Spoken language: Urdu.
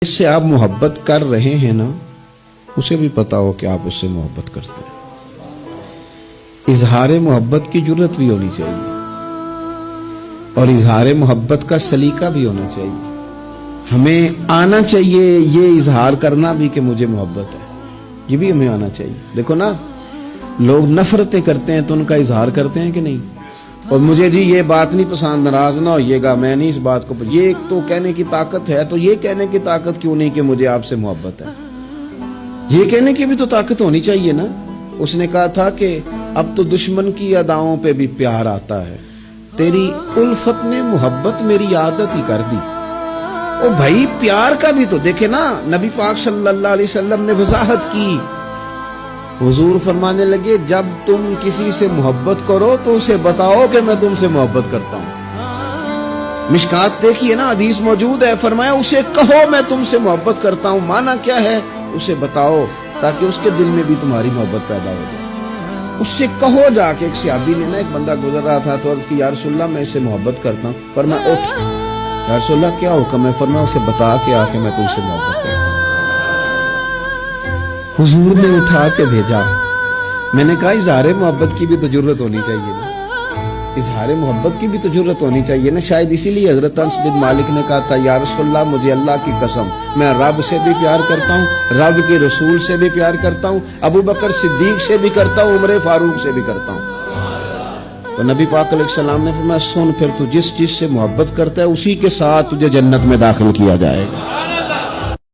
جس سے آپ محبت کر رہے ہیں نا اسے بھی پتا ہو کہ آپ اس سے محبت کرتے ہیں. اظہار محبت کی جرت بھی ہونی چاہیے اور اظہار محبت کا سلیقہ بھی ہونا چاہیے. ہمیں آنا چاہیے یہ اظہار کرنا بھی کہ مجھے محبت ہے، یہ بھی ہمیں آنا چاہیے. دیکھو نا، لوگ نفرتیں کرتے ہیں تو ان کا اظہار کرتے ہیں کہ نہیں؟ اور مجھے جی یہ بات نہیں پسند، ناراض نہ ہوئیے گا، میں نہیں اس بات کو، یہ ایک تو کہنے کی طاقت ہے، تو یہ کہنے کی طاقت کیوں نہیں کہ مجھے آپ سے محبت ہے؟ یہ کہنے کی بھی تو طاقت ہونی چاہیے نا. اس نے کہا تھا کہ اب تو دشمن کی اداؤں پہ بھی پیار آتا ہے، تیری الفت نے محبت میری عادت ہی کر دی. او بھائی، پیار کا بھی تو دیکھے نا. نبی پاک صلی اللہ علیہ وسلم نے وضاحت کی. حضور فرمانے لگے جب تم کسی سے محبت کرو تو اسے بتاؤ کہ میں تم سے محبت کرتا ہوں. مشکات دیکھیے نا، حدیث موجود ہے، فرمایا اسے کہو میں تم سے محبت کرتا ہوں. معنی کیا ہے؟ اسے بتاؤ تاکہ اس کے دل میں بھی تمہاری محبت پیدا ہو جائے. اس سے کہو جا کے. ایک صحابی نے نا، ایک بندہ گزر رہا تھا تو عرض کی یا رسول اللہ میں اس سے محبت کرتا ہوں. فرمایا اٹھ. یا رسول اللہ کیا حکم ہے؟ فرمایا اسے بتا کے آ کے میں تم سے محبت کرتا ہوں. حضور نے اٹھا کے بھیجا. میں نے کہا اظہار محبت کی بھی تو جرت ہونی چاہیے نا. اظہار محبت کی بھی تو جرت ہونی چاہیے نا. شاید اسی لیے حضرت انس بن مالک نے کہا تھا یا رسول اللہ مجھے اللہ کی قسم میں رب سے بھی پیار کرتا ہوں، رب کے رسول سے بھی پیار کرتا ہوں، ابو بکر صدیق سے بھی کرتا ہوں، عمر فاروق سے بھی کرتا ہوں. تو نبی پاک علیہ السلام نے فرمایا سن، پھر تو جس چیز سے محبت کرتا ہے اسی کے ساتھ تجھے جنت میں داخل کیا جائے گا.